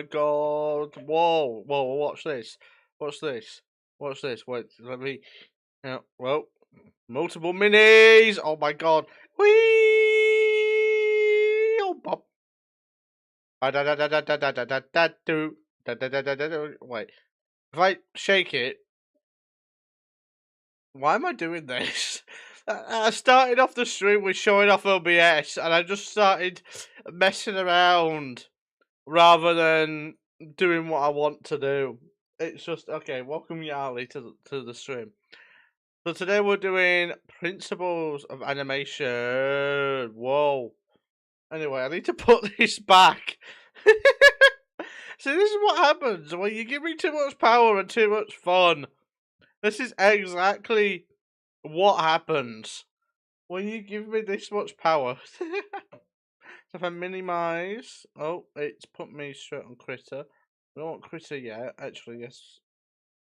my god. Whoa. Whoa, watch this. Watch this. Watch this. Wait, let me. Well, multiple minis. Oh my god. Whee! Oh, bop. Wait. If I shake it. Why am I doing this? I started off the stream with showing off OBS and I just started messing around rather than doing what I want to do. It's just okay. Welcome Yarly to the stream. So today we're doing principles of animation. Whoa. Anyway, I need to put this back. See, this is what happens when you give me too much power and too much fun. This is exactly what happens when you give me this much power. So if I minimize, oh, it's put me straight on critter. I don't want critter yet. Actually, yes,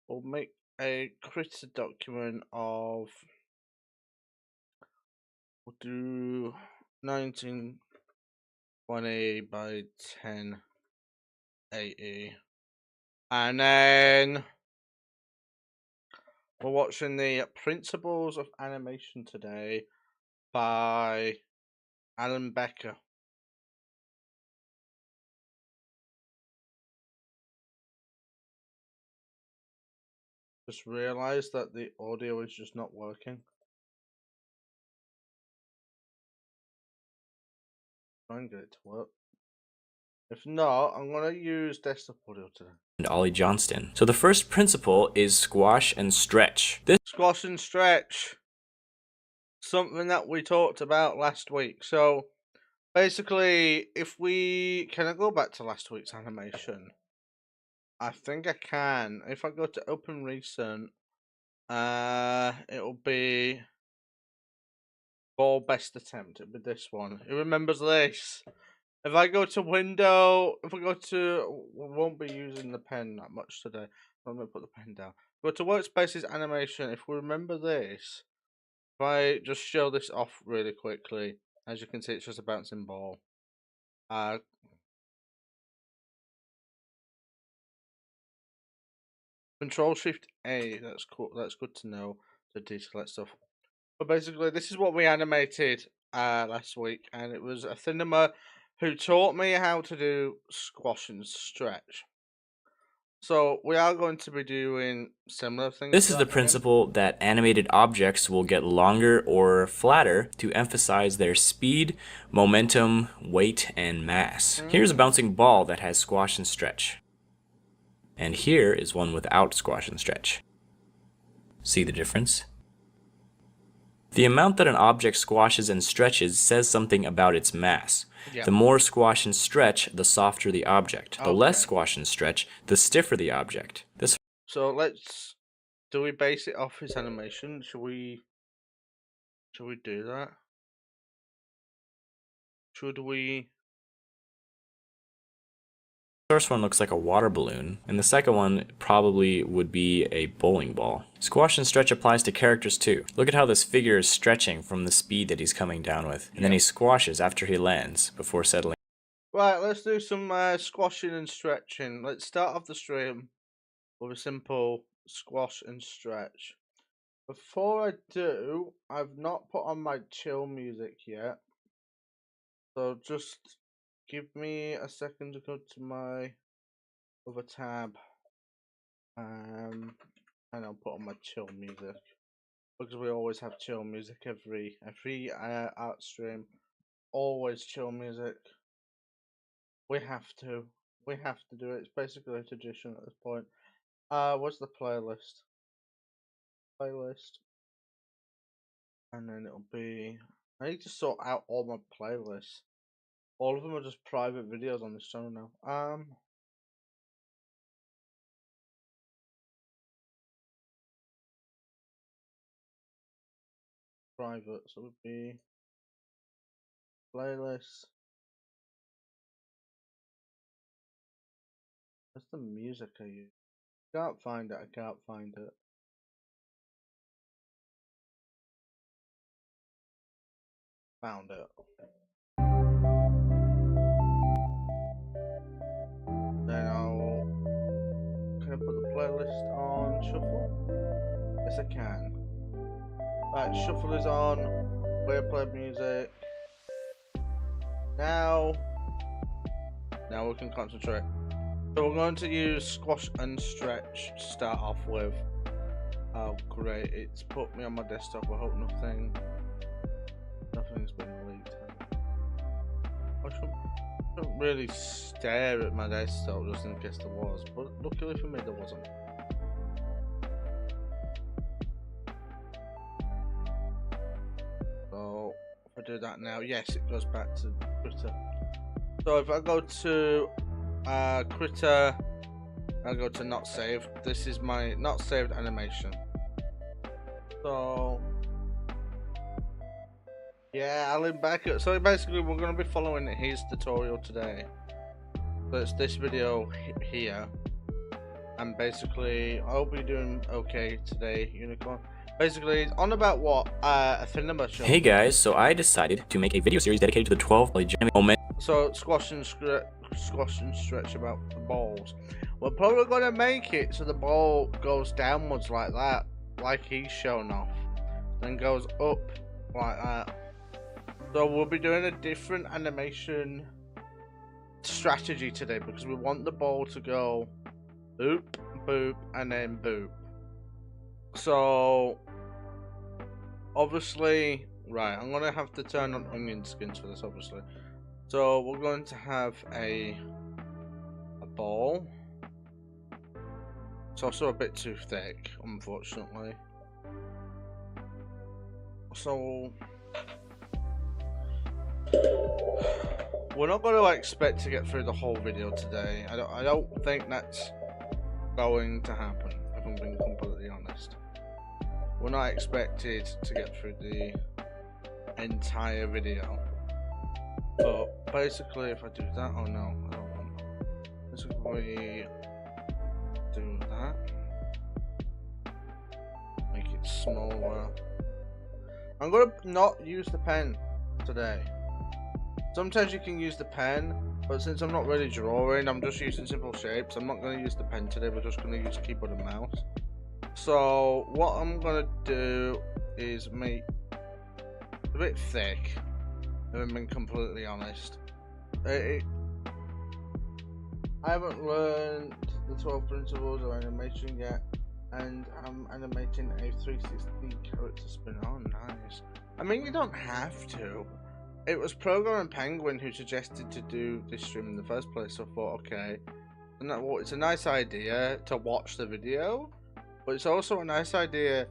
we'll make a critter document of. We'll do 1920 by 1080, and then we're watching the Principles of Animation today by Alan Becker. Just realised that the audio is just not working. Try and get it to work. If not, I'm gonna use desktop audio today. And Ollie Johnston. So the first principle is squash and stretch. This Squash and stretch. Something that we talked about last week. So basically, if we can I go back to last week's animation? I think I can. If I go to open recent, it'll be ball best attempt. It'll be this one. Who remembers this? If I go to window, if I go to, we won't be using the pen that much today. I'm gonna put the pen down. Go to workspaces animation. If we remember this, if I just show this off really quickly, as you can see, it's just a bouncing ball. Control Shift A. That's cool. That's good to know to deselect stuff. But basically, this is what we animated last week, and it was a cinema who taught me how to do squash and stretch. So we are going to be doing similar things. is the principle that animated objects will get longer or flatter to emphasize their speed, momentum, weight, and mass. Here's a bouncing ball that has squash and stretch. And here is one without squash and stretch. See the difference? The amount that an object squashes and stretches says something about its mass. Yeah. The more squash and stretch, the softer the object. The less squash and stretch, the stiffer the object. So let's. Do we base it off his animation? Should we do that? Should we? The first one looks like a water balloon, and the second one probably would be a bowling ball. Squash and stretch applies to characters too. Look at how this figure is stretching from the speed that he's coming down with, and then he squashes after he lands before settling. Right, let's do some squashing and stretching. Let's start off the stream with a simple squash and stretch. Before I do, I've not put on my chill music yet. So just give me a second to go to my other tab. And I'll put on my chill music. Because we always have chill music every art stream. Always chill music. We have to do it. It's basically a tradition at this point. What's the playlist? And then it'll be. I need to sort out all my playlists. All of them are just private videos on this channel now. Private, so it would be playlist. What's the music I use? Can't find it. I can't find it. Found it. Then can I put the playlist on shuffle? Yes, I can. Right, shuffle is on. Play music. Now we can concentrate. So we're going to use squash and stretch to start off with. Oh great, it's put me on my desktop. I hope nothing's been leaked. I shouldn't really stare at my desktop just in case there was, but luckily for me there wasn't. So if I do that now, yes, it goes back to Critter. So if I go to Critter, I go to not saved. This is my not saved animation. So yeah, Alan Beckett. So basically, we're going to be following his tutorial today. So it's this video here, and basically, I hope you're doing okay today, Unicorn. Basically, it's on about what a cinema show. Hey guys, so I decided to make a video series dedicated to the 12 legitimate moments. So squash and stretch about the balls. We're probably going to make it so the ball goes downwards like that, like he's shown off, then goes up like that. So we'll be doing a different animation strategy today because we want the ball to go boop, boop, and then boop. So obviously, right, I'm gonna have to turn on onion skins for this, obviously. So we're going to have a ball. It's also a bit too thick, unfortunately. So we're not going to expect to get through the whole video today. I don't think that's going to happen, if I'm being completely honest. We're not expected to get through the entire video. But basically, if I do that, oh no, I don't want that. Basically, do that. Make it smaller. I'm going to not use the pen today. Sometimes you can use the pen, but since I'm not really drawing, I'm just using simple shapes. I'm not going to use the pen today, we're just going to use keyboard and mouse. So what I'm going to do is make it a bit thick, if I'm being completely honest. I haven't learned the 12 principles of animation yet, and I'm animating a 360 character spin. Oh nice. I mean, you don't have to. It was Programmer Penguin who suggested to do this stream in the first place, so I thought, okay, it's a nice idea to watch the video, but it's also a nice idea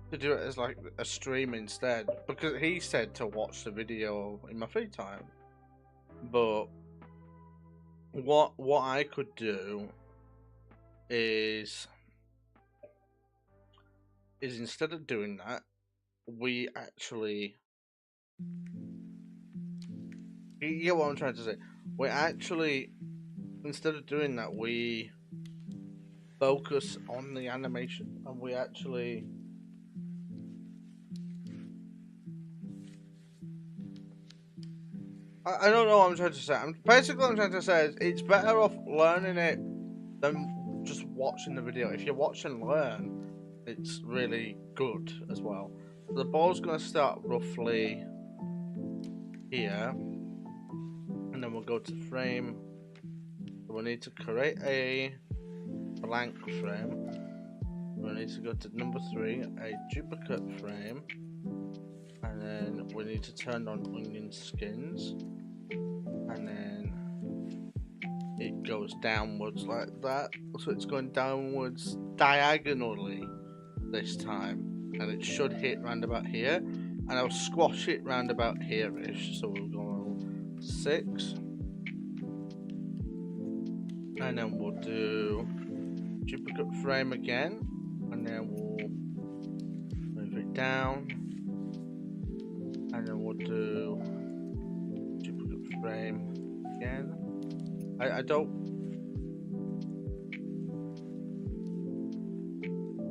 to do it as like a stream instead, because he said to watch the video in my free time. But what I could do is instead of doing that, we actually, you get what I'm trying to say. We actually, instead of doing that, we focus on the animation, and we actually I don't know what I'm trying to say. Basically what I'm trying to say is it's better off learning it than just watching the video. If you watch and learn, it's really good as well. So the ball's going to start roughly here, and then we'll go to frame. We'll need to create a blank frame. We'll need to go to number 3, a duplicate frame, and then we need to turn on onion skins, and then it goes downwards like that. So it's going downwards diagonally this time, and it should hit round about here, and I'll squash it round about here-ish. So we'll go 6, and then we'll do duplicate frame again, and then we'll move it down, and then we'll do duplicate frame again. I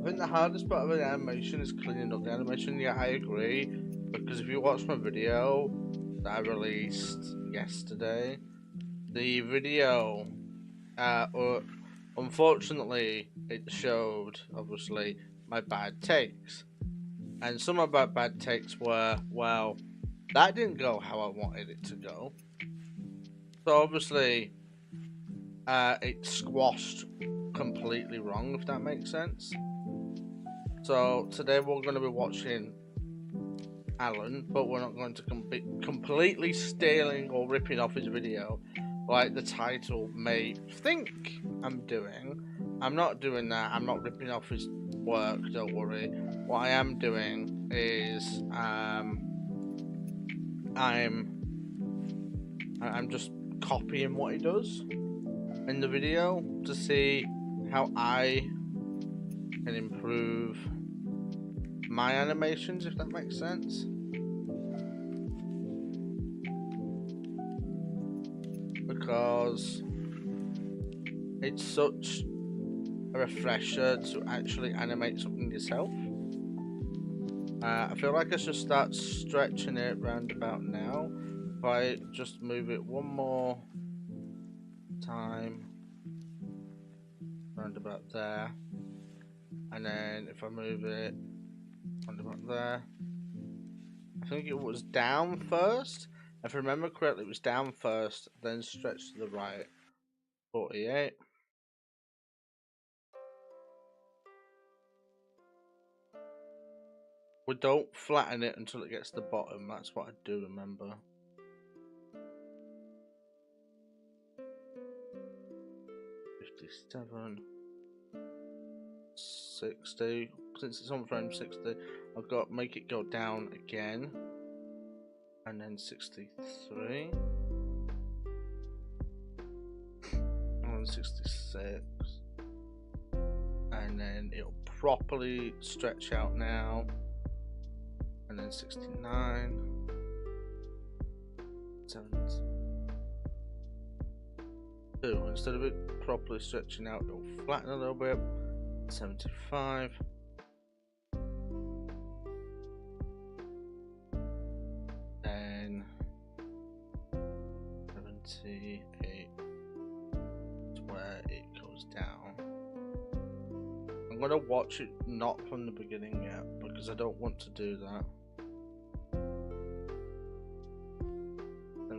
think the hardest part of the animation is cleaning up the animation. Yeah, I agree, because if you watch my video that I released yesterday, the video or Unfortunately, it showed, obviously, my bad takes. And some of my bad takes were, well, that didn't go how I wanted it to go. So obviously, it squashed completely wrong, if that makes sense. So today we're going to be watching Alan, but we're not going to be completely stealing or ripping off his video like the title may think I'm doing. I'm not doing that. I'm not ripping off his work, don't worry. What I am doing is I'm just copying what he does in the video to see how I can improve my animations, if that makes sense. Because it's such a refresher to actually animate something yourself. I feel like I should start stretching it round about now. If I just move it one more time round about there, and then if I move it round about there, I think it was down first. If I remember correctly, it was down first, then stretch to the right. 48. We don't flatten it until it gets to the bottom. That's what I do remember. 57. 60. Since it's on frame 60, I've got to make it go down again. And then 63. And 66. And then it'll properly stretch out now. And then 69. 72. Instead of it properly stretching out, it'll flatten a little bit. 75. Then 78. Where it goes down. I'm gonna watch it not from the beginning yet because I don't want to do that.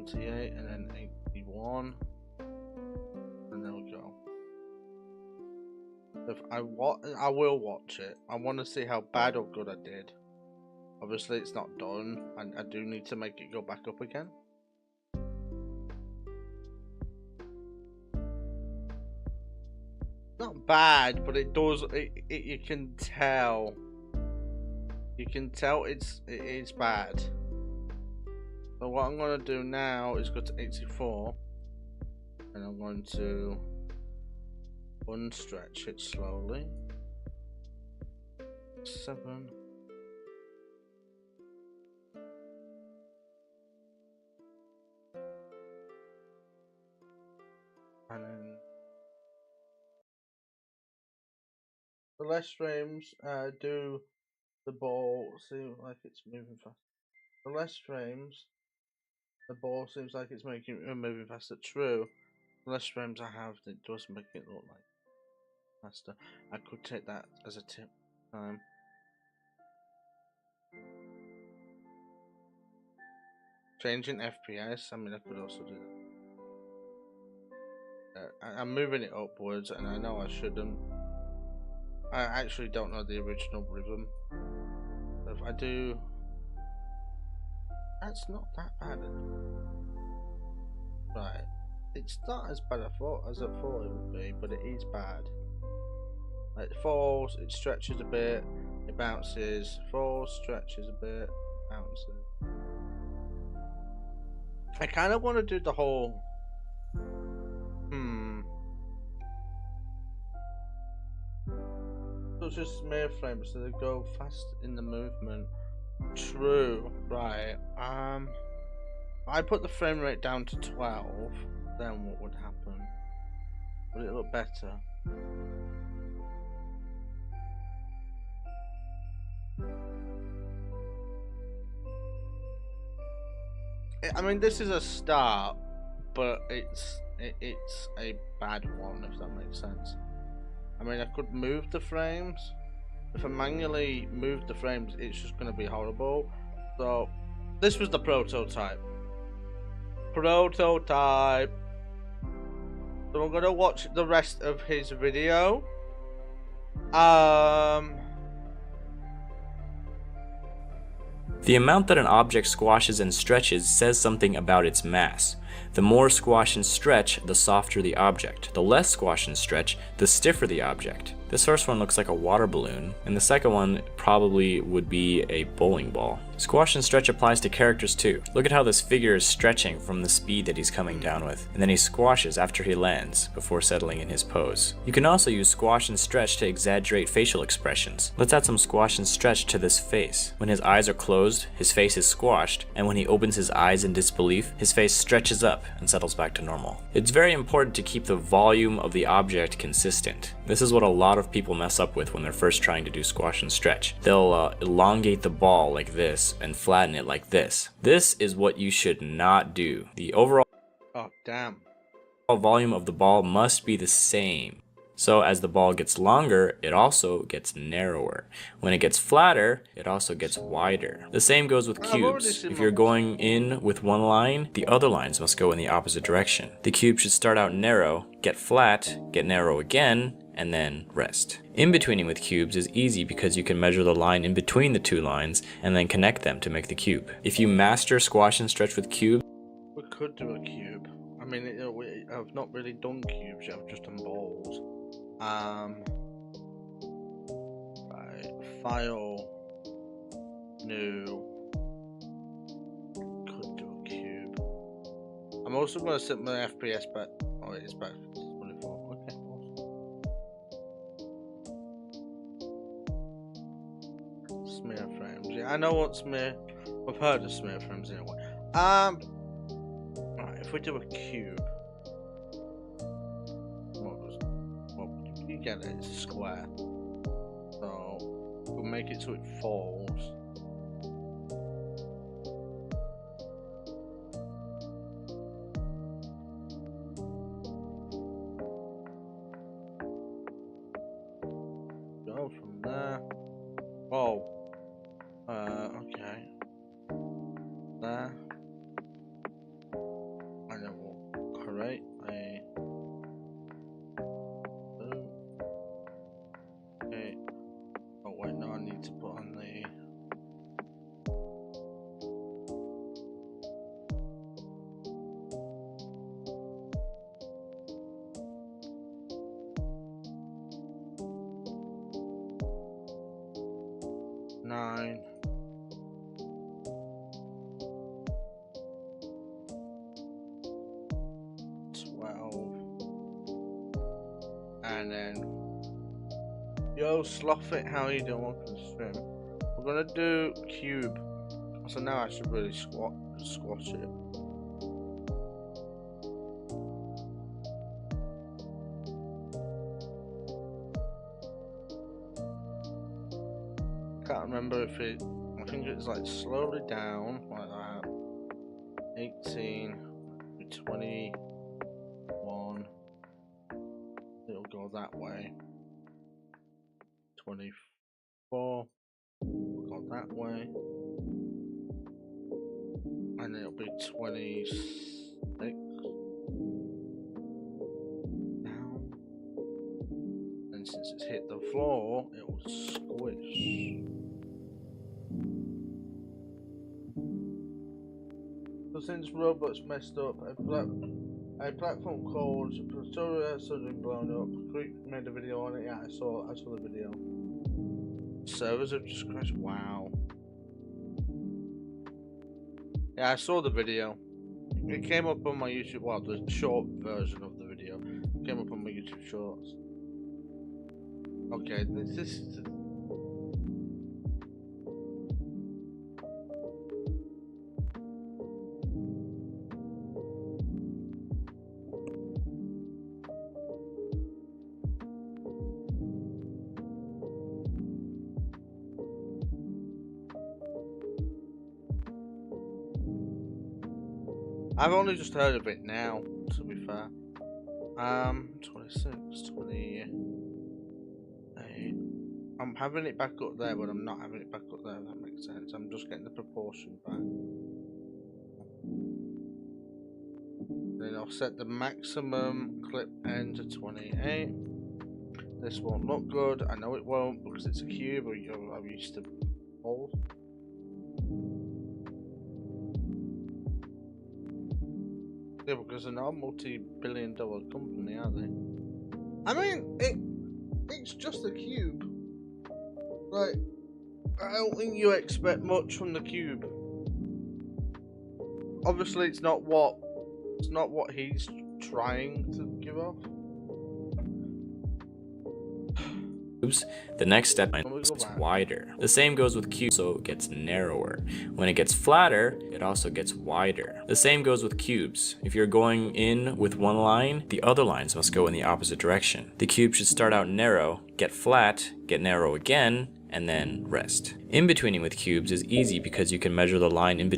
78 and then 81. And there we go. If I will watch it. I want to see how bad or good I did. Obviously it's not done, and I do need to make it go back up again. Not bad, but it does. You can tell. You can tell it is bad. So what I'm gonna do now is go to 84, and I'm going to unstretch it slowly. 7. And then the less frames do the ball seem like it's moving fast. The less frames, the ball seems like it's making it moving faster. True. The less frames I have, it does make it look like faster. I could take that as a tip. Changing FPS. I mean, I could also do that. I'm moving it upwards, and I know I shouldn't. I actually don't know the original rhythm. If I do, that's not that bad. Right, it's not as bad as I thought it would be, but it is bad. Like, it falls, it stretches a bit, it bounces, falls, stretches a bit, bounces. I kind of want to do the whole. So it's just smear frames, so they go fast in the movement. True, right. I put the frame rate down to 12, then what would happen? Would it look better? I mean, this is a start, but it's a bad one, if that makes sense. mean, I could move the frames. If I manually move the frames, it's just going to be horrible. So, this was the prototype. Prototype. So we're going to watch the rest of his video. The amount that an object squashes and stretches says something about its mass. The more squash and stretch, the softer the object. The less squash and stretch, the stiffer the object. This first one looks like a water balloon, and the second one probably would be a bowling ball. Squash and stretch applies to characters too. Look at how this figure is stretching from the speed that he's coming down with, and then he squashes after he lands, before settling in his pose. You can also use squash and stretch to exaggerate facial expressions. Let's add some squash and stretch to this face. When his eyes are closed, his face is squashed, and when he opens his eyes in disbelief, his face stretches up and settles back to normal. It's very important to keep the volume of the object consistent. This is what a lot of people mess up with when they're first trying to do squash and stretch. They'll elongate the ball like this and flatten it like this. This is what you should not do. The overall volume of the ball must be the same. So as the ball gets longer, it also gets narrower. When it gets flatter, it also gets wider. The same goes with cubes. If you're going in with one line, the other lines must go in the opposite direction. The cube should start out narrow, get flat, get narrow again, and then rest. In-betweening with cubes is easy because you can measure the line in between the two lines and then connect them to make the cube. If you master squash and stretch with cubes, we could do a cube. I mean, I've not really done cubes yet, I've just done balls. Right, file, new, could do a cube. I'm also going to set my FPS back. Oh, it is back to 24. Okay, awesome. Smear frames. Yeah, I know what smear. I've heard of smear frames anyway. Right, if we do a cube. You get it, it's a square. So we'll make it so it falls. Go from there. Oh. Okay. There. And then we'll create a to put on the nine, 12, and then yo Sloth It, how you doing? Welcome to the stream. We're gonna do cube. So now I should really squash it. Can't remember if it. I think it's like slowly down like that. 18, 21. It'll go that way. 24. Go that way. And it'll be 26. Down. And since it's hit the floor, it will squish. So since Roblox messed up, a platform called Pretoria has been blown up. Creek made a video on it. Yeah, I saw the video. Servers have just crashed. Wow. Yeah, I saw the video. It came up on my YouTube. Well, the short version of the video came up on my YouTube Shorts. Okay, this is. I've only just heard of it now, to be fair. 26, 20. I'm having it back up there, but I'm not having it back up there, if that makes sense. I'm just getting the proportion back. Then I'll set the maximum clip end to 28. This won't look good. I know it won't because it's a cube. I'm used to hold. Yeah, because they're not a multi-billion-dollar company, are they? I mean, it's just a cube. Like, I don't think you expect much from the cube. Obviously, it's not what he's trying to give off. The next step is wider. The same goes with cubes, so it gets narrower. When it gets flatter, it also gets wider. The same goes with cubes. If you're going in with one line, the other lines must go in the opposite direction. The cube should start out narrow, get flat, get narrow again, and then rest. In-betweening with cubes is easy because you can measure the line in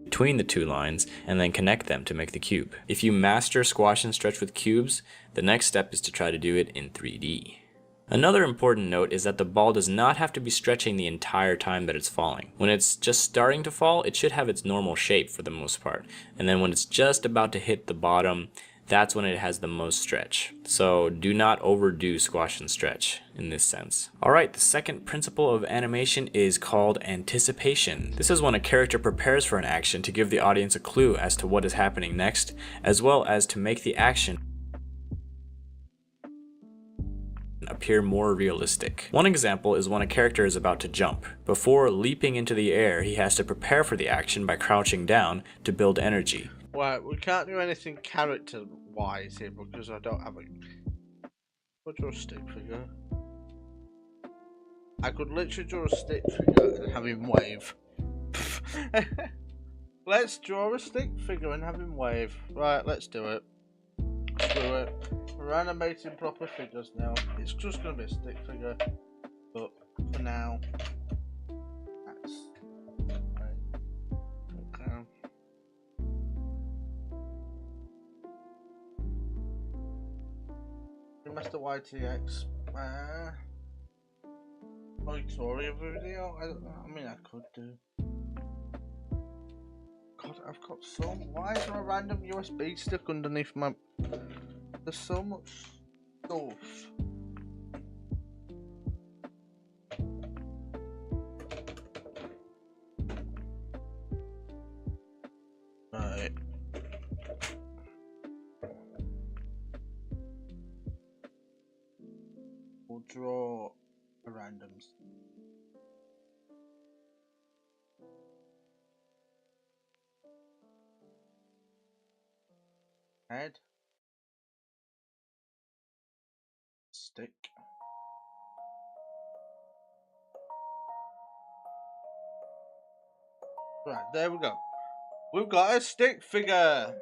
between the two lines and then connect them to make the cube. If you master squash and stretch with cubes, the next step is to try to do it in 3D. Another important note is that the ball does not have to be stretching the entire time that it's falling. When it's just starting to fall, it should have its normal shape for the most part. And then when it's just about to hit the bottom, that's when it has the most stretch. So do not overdo squash and stretch in this sense. Alright, the second principle of animation is called anticipation. This is when a character prepares for an action to give the audience a clue as to what is happening next, as well as to make the action appear more realistic. One example is when a character is about to jump. Before leaping into the air, he has to prepare for the action by crouching down to build energy. Right, we can't do anything character-wise here because I don't have a... I'll draw a stick figure. I could literally draw a stick figure and have him wave. Let's draw a stick figure and have him wave. Right, let's do it. Screw it. We're animating proper figures now. It's just going to be a stick figure. But for now, that's... Okay. Master YTX. Victoria video? I mean, I could do. God, I've got so. Why is there a random USB stick underneath my. There's so much stuff. Right. We'll draw a random. Head. Stick. Right, there we go. We've got a stick figure.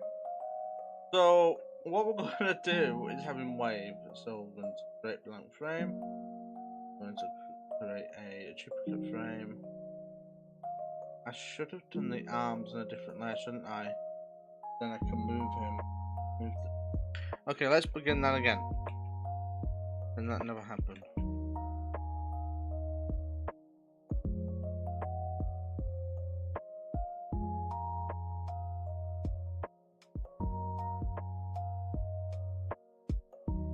So what we're going to do is have him wave. So we're going to create blank frame. We're going to create a duplicate frame. I should have done the arms in a different layer, shouldn't I? Then I can move him. Okay, let's begin that again. And that never happened.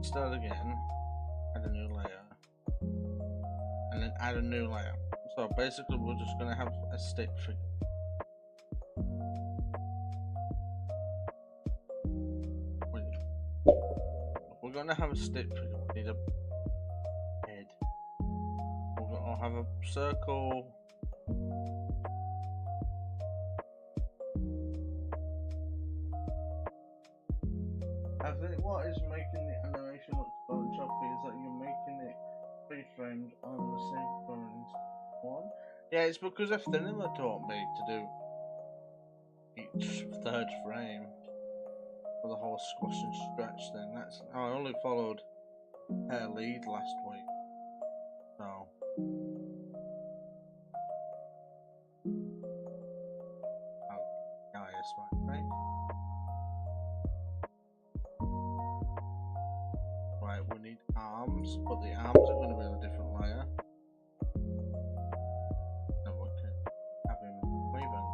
Start again. Add a new layer. And then add a new layer. So basically we're just going to have a stick figure. We're going to have a stick figure. We need a head. We're going to have a circle. I think what is making the animation look so choppy is that you're making it pre-framed on the same current one. Yeah, it's because Cinema taught me to do each third frame for the whole squash and stretch thing. That's I only followed her lead last week, so guys, right? Right, we need arms, but the arms are going to be on a different layer. And we can have him waving.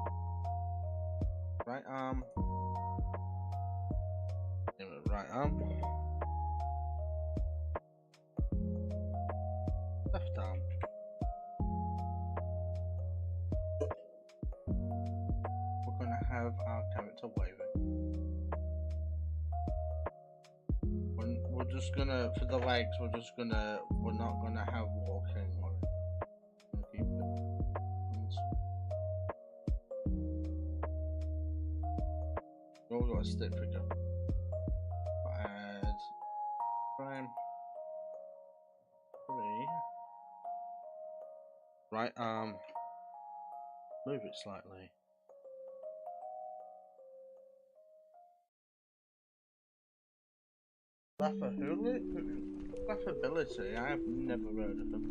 Right arm. Give it right arm. Left arm. We're going to have our character waving. We're just gonna, for the legs, we're not gonna have walking. We're gonna keep it. We've got a stick figure. Add frame 3. Right arm. Move it slightly. Laughability, I have never heard of them.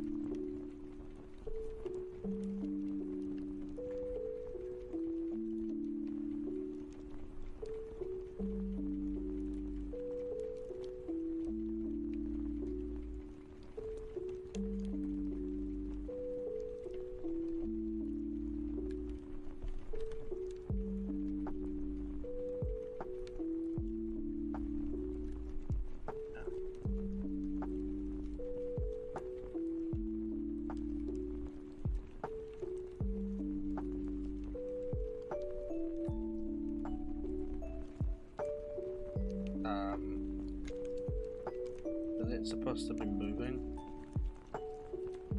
Is it supposed to be moving?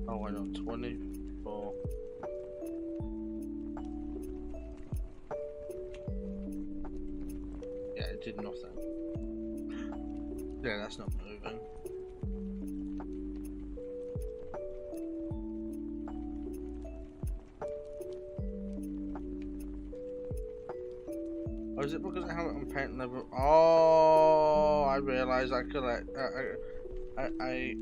Oh, I know, 24. Yeah, it did nothing. Yeah, that's not moving. Or is it because I have it on paint level? Oh, I realise I could like I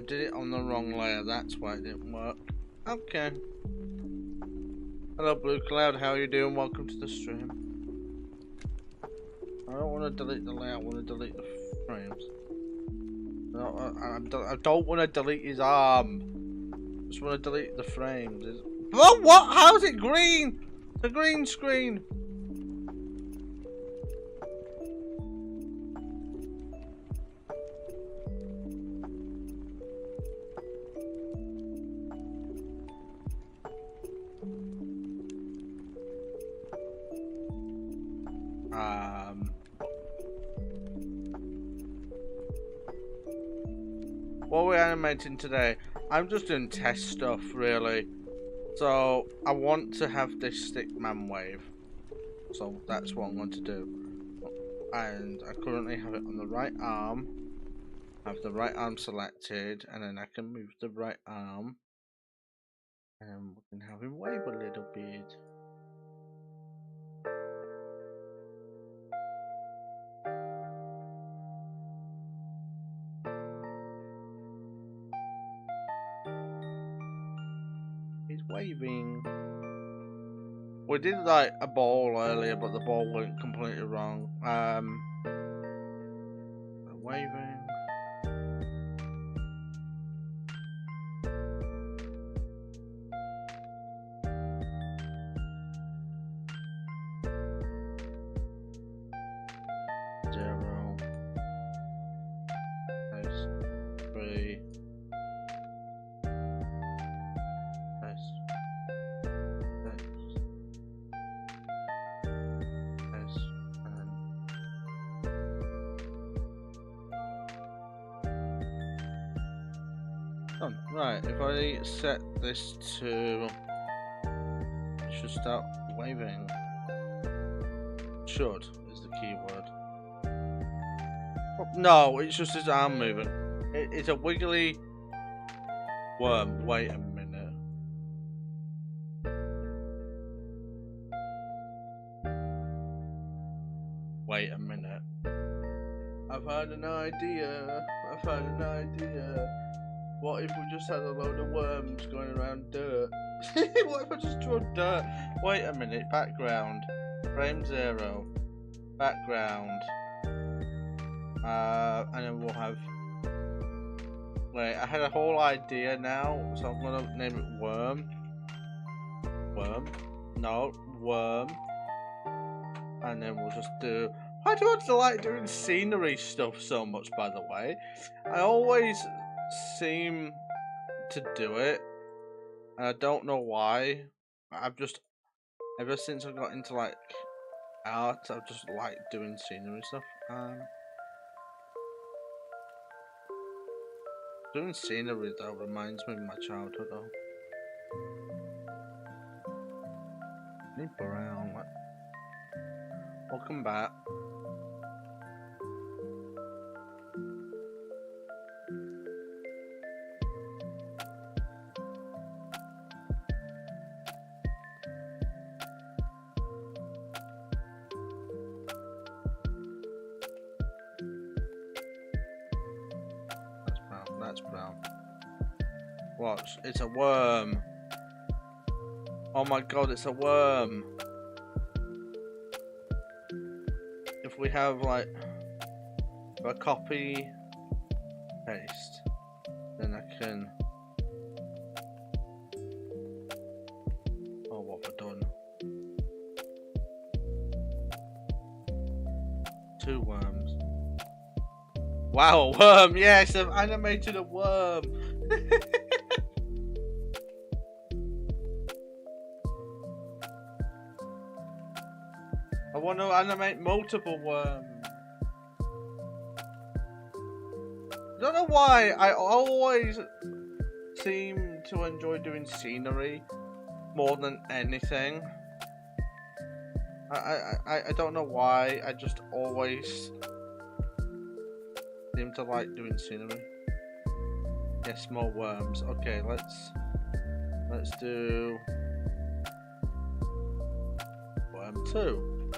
did it on the wrong layer, that's why it didn't work. Okay. Hello Blue Cloud, how are you doing? Welcome to the stream. I don't want to delete the layer, I want to delete the frames. No, I don't want to delete his arm. I just want to delete the frames. Oh, what? How's it green? The green screen. What we're animating today, I'm just doing test stuff really. So I want to have this stickman wave. So that's what I'm going to do. And I currently have it on the right arm. I have the right arm selected, and then I can move the right arm. And we can have him wave a little bit. He's waving. We did like a ball earlier, but the ball went completely wrong. Waving. Zero. Nice. 3. Nice. Done. Right, if I set this to, it should start waving. Should is the key word. Oh, no, it's just his arm moving. It's a wiggly worm. Wait a minute. Wait a minute. I've had an idea. I've had an idea. What if we just had a load of worms going around dirt? What if I just draw dirt? Wait a minute, background. Frame 0. Background. And then we'll have... Wait, I had a whole idea now, so I'm gonna name it Worm. Worm? No, Worm. And then we'll just do... Why do I like doing scenery stuff so much, by the way? I always seem to do it, and I don't know why. I've just... Ever since I got into, like, art, I've just liked doing scenery stuff. Doing scenery, though, reminds me of my childhood, though. Need brown, like... Welcome back. That's brown. Watch, it's a worm. Oh my god, it's a worm. If we have like a copy paste, then I can... Oh, what have I done? 2 worms. Wow, a worm! Yes, I've animated a worm! I want to animate multiple worms. I don't know why, I always seem to enjoy doing scenery more than anything. I don't know why, I just always seem to like doing scenery. Yes, more worms. Okay, let's do worm 2.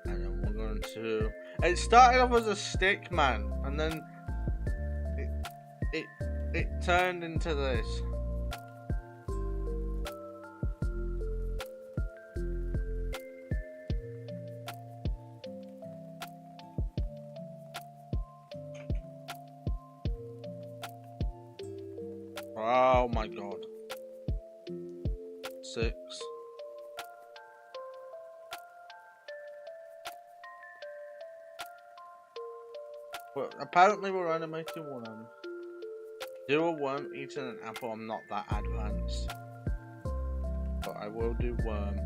And then we're going to... It started off as a stick man, and then it turned into this. Oh my god. 6. Well, apparently we're animating worms. Do a worm eating an apple. I'm not that advanced, but I will do worm.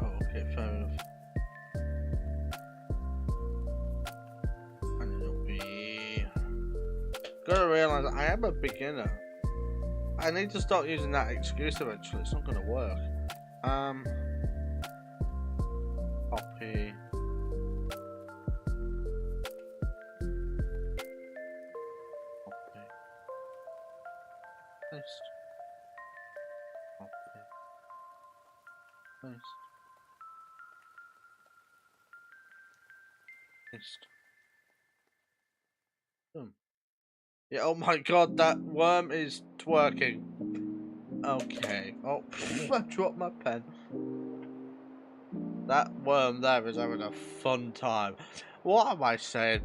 Oh, okay, fair enough. And it'll be... Gotta realise I am a beginner. I need to start using that excuse eventually. It's not going to work. Copy. Copy. Paste. Copy. Paste. Paste. Boom. Yeah, oh my god, that worm is twerking. Okay. Oh, I dropped my pen. That worm there is having a fun time. What am I saying?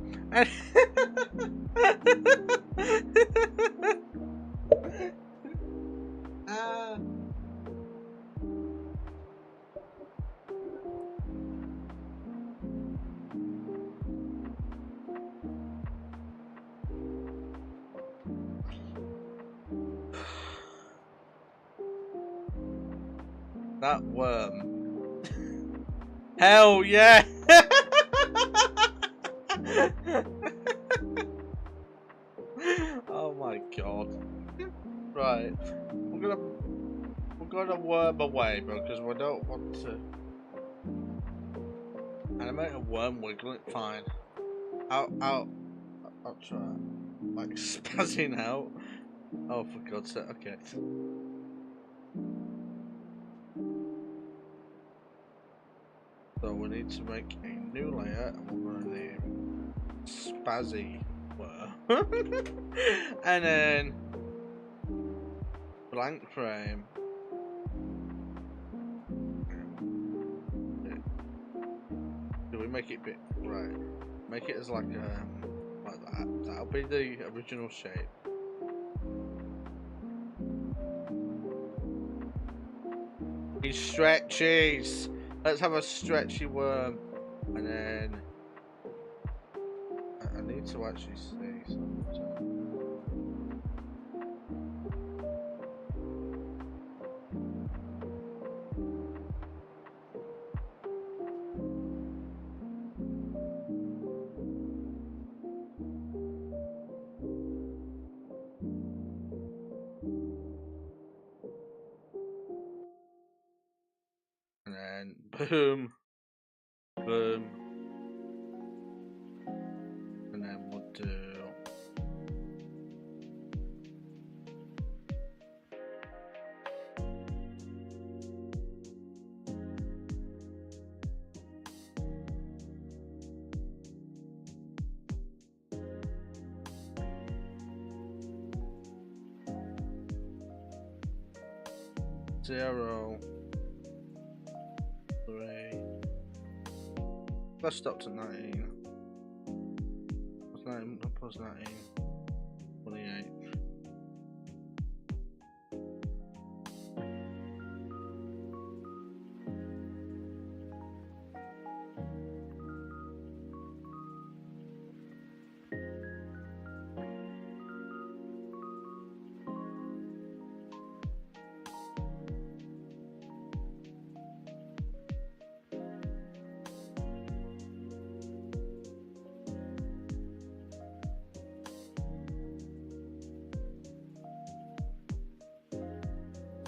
That worm. Hell yeah! Oh my god. Right. We're gonna worm away because we don't want to animate a worm wiggling. Fine. I'll try. Like spazzing out. Oh, for God's sake. Okay. So we need to make a new layer, and we're going to name Spazzy Were. And then blank frame. Do we make it big? Right. Make it as like that. That'll be the original shape. These stretchies. Let's have a stretchy worm, and then I need to actually see something. And then boom, boom, and then we'll do. 0, 3. Let's stop to 19. Plus 9 plus 19. 28.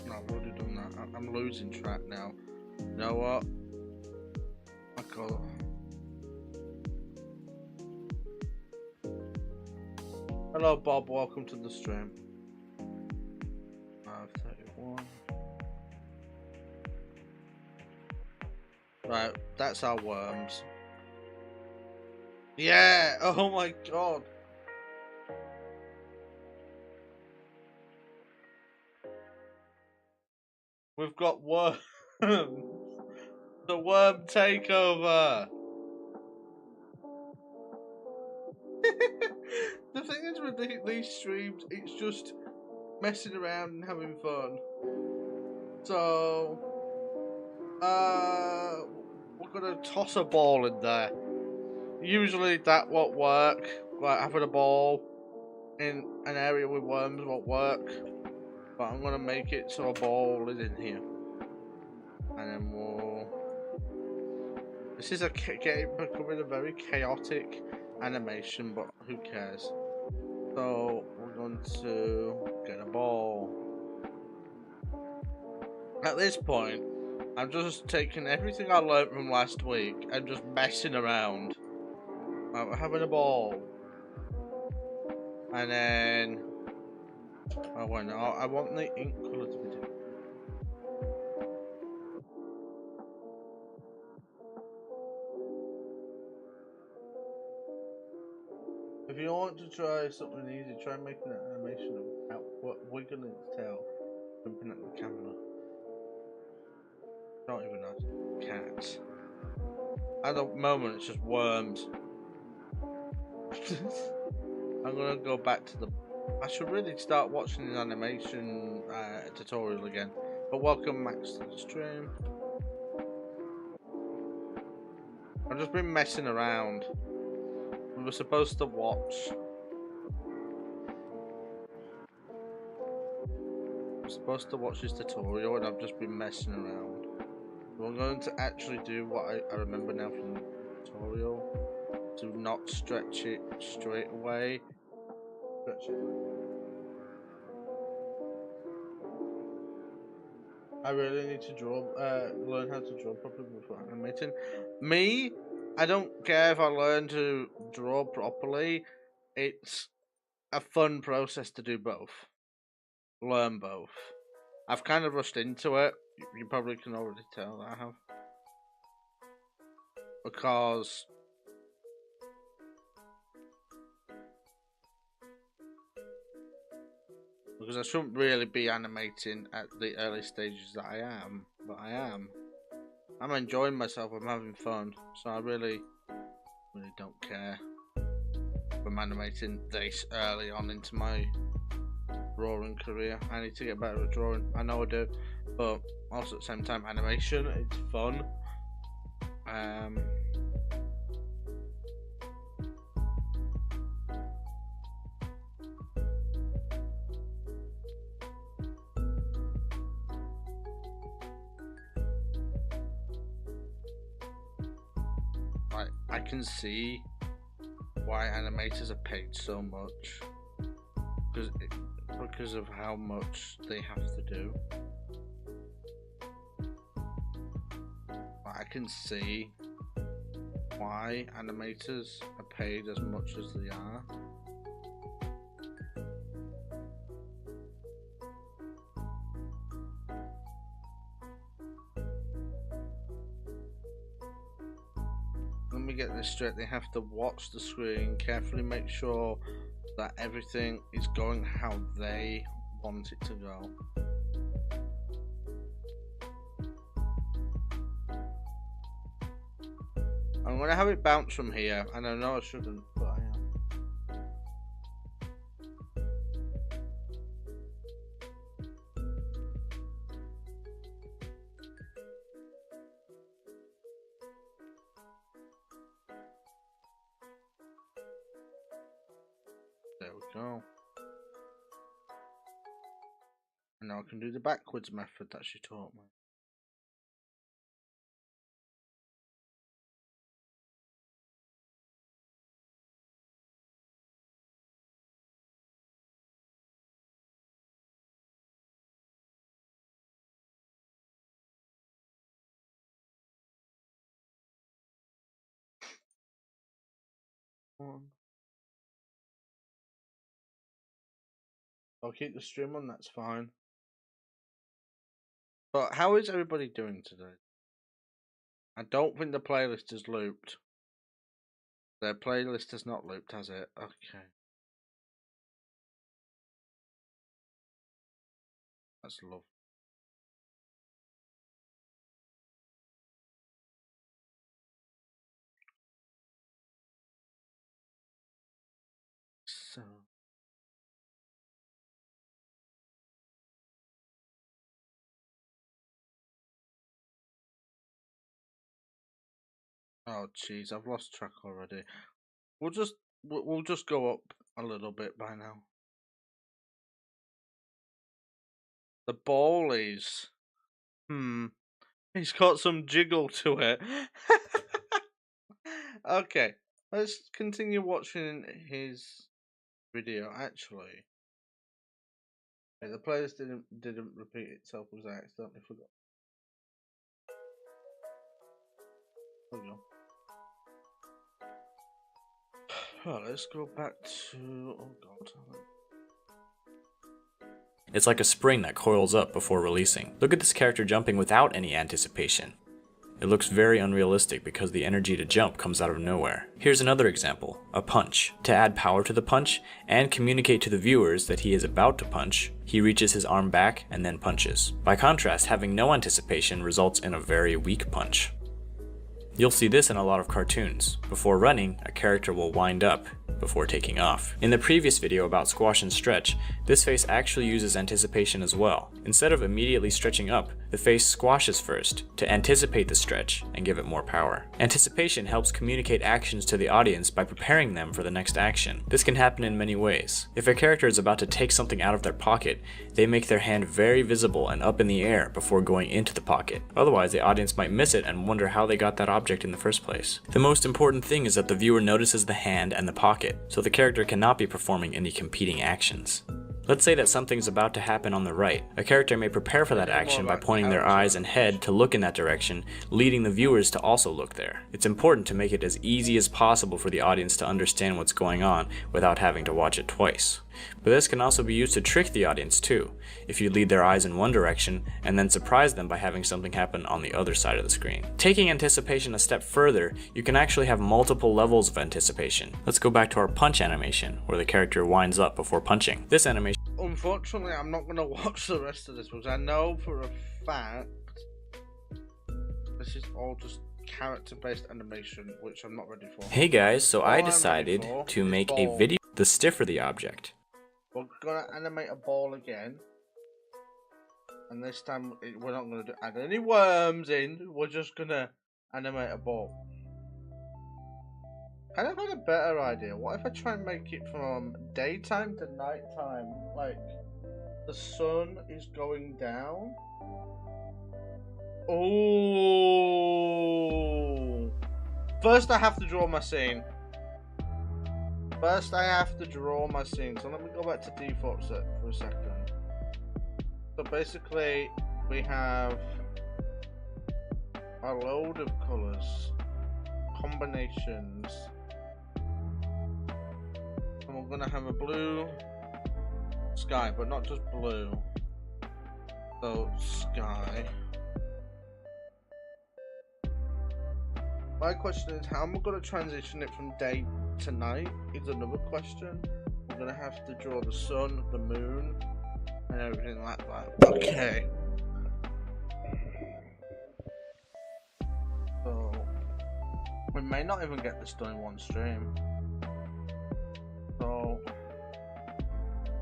I've already done that. I'm losing track now. You know what? I got. Hello, Bob. Welcome to the stream. 531. Right, that's our worms. Yeah! Oh my god! We've got worms! The worm takeover! The thing is with these streams, it's just messing around and having fun. So, we're gonna toss a ball in there. Usually that won't work, like having a ball in an area with worms won't work. But I'm gonna make it so a ball is in here. And then we'll... This is getting becoming a very chaotic animation, but who cares? So we're going to get a ball. At this point, I'm just taking everything I learned from last week and just messing around. I'm having a ball. And then... Oh wait, no, I want the ink colour to be different. If you want to try something easy, try making an animation of wiggling its tail, jumping at the camera. Not even nice. Cats. At the moment, it's just worms. I'm gonna go back to the... I should really start watching the animation tutorial again. But welcome Max to the stream. I've just been messing around. We were supposed to watch... We're supposed to watch this tutorial and I've just been messing around. So I'm going to actually do what I remember now from the tutorial. To not stretch it straight away. Stretch it. I really need to draw, learn how to draw properly before animating. Me, I don't care if I learn to draw properly. It's a fun process to do both. Learn both. I've kind of rushed into it. You probably can already tell that I have. because I shouldn't really be animating at the early stages that I am, but I am. I'm enjoying myself, I'm having fun, so I really don't care if I'm animating this early on into my drawing career. I need to get better at drawing, I know I do, but also at the same time, animation, it's fun. I can see why animators are paid so much because of how much they have to do. I can see why animators are paid as much as they are. Let me get this straight, they have to watch the screen, carefully make sure that everything is going how they want it to go. I'm going to have it bounce from here, and I know I shouldn't, but I am. There we go. And now I can do the backwards method that she taught me. I'll keep the stream on, that's fine. But how is everybody doing today? I don't think the playlist is looped. Their playlist is not looped, has it? Okay. That's lovely. So... oh jeez, I've lost track already. We'll just go up a little bit by now. The ball is... he's got some jiggle to it. Okay, let's continue watching his video. Actually, the playlist didn't repeat itself because I accidentally forgot. There we go. Oh, let's go back to... oh god. It's like a spring that coils up before releasing. Look at this character jumping without any anticipation. It looks very unrealistic because the energy to jump comes out of nowhere. Here's another example, a punch. To add power to the punch and communicate to the viewers that he is about to punch, he reaches his arm back and then punches. By contrast, having no anticipation results in a very weak punch. You'll see this in a lot of cartoons. Before running, a character will wind up before taking off. In the previous video about squash and stretch, this face actually uses anticipation as well. Instead of immediately stretching up, the face squashes first to anticipate the stretch and give it more power. Anticipation helps communicate actions to the audience by preparing them for the next action. This can happen in many ways. If a character is about to take something out of their pocket, they make their hand very visible and up in the air before going into the pocket. Otherwise, the audience might miss it and wonder how they got that object in the first place. The most important thing is that the viewer notices the hand and the pocket, so the character cannot be performing any competing actions. Let's say that something's about to happen on the right. A character may prepare for that action by pointing their eyes and head to look in that direction, leading the viewers to also look there. It's important to make it as easy as possible for the audience to understand what's going on without having to watch it twice. But this can also be used to trick the audience too, if you lead their eyes in one direction and then surprise them by having something happen on the other side of the screen. Taking anticipation a step further, you can actually have multiple levels of anticipation. Let's go back to our punch animation, where the character winds up before punching. This animation... Unfortunately, I'm not going to watch the rest of this because I know for a fact this is all just character-based animation, which I'm not ready for. Hey guys, so I decided to make a video. The stiffer the object. We're going to animate a ball again. And this time, we're not going to add any worms in. We're just going to animate a ball. Kind of had a better idea. What if I try and make it from daytime to nighttime? Like, the sun is going down. Oh! First, I have to draw my scene. So let me go back to default set for a second. So basically, we have a load of colors, combinations. And we're gonna have a blue sky, but not just blue. So sky. My question is, how am I going to transition it from day to night is another question. I'm going to have to draw the sun, the moon, and everything like that. Okay. So, we may not even get this done in one stream. So,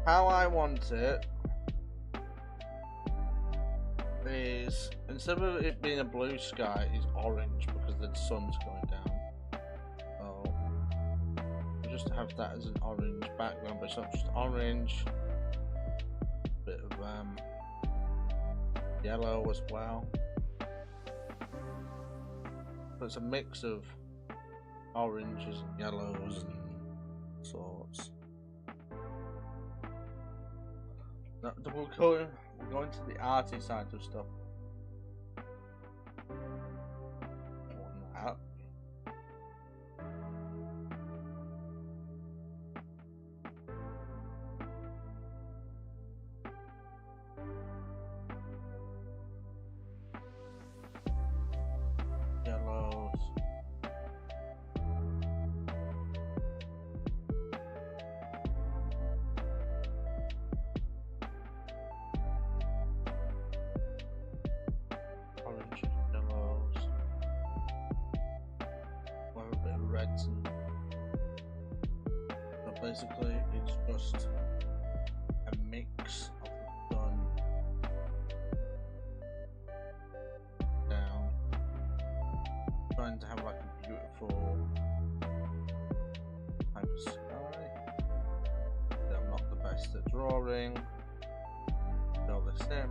how I want it is, instead of it being a blue sky, it's orange because the sun's going down. So we just have that as an orange background, but it's not just orange. Bit of yellow as well. So it's a mix of oranges and yellows and sorts. Now, we'll go into the arty side of stuff. That. Yellows. Orange, yellows. A bit of reds and but basically it's just a mix of the sun down, trying to have like a beautiful type of sky. I'm not the best at drawing. Fill this in.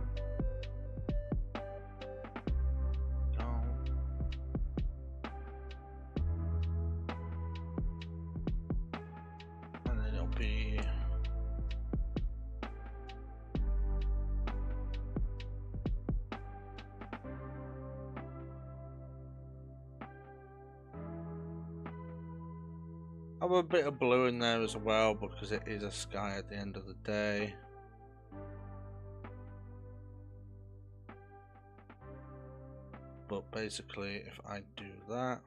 Have a bit of blue in there as well because it is a sky at the end of the day. But basically, if I do that,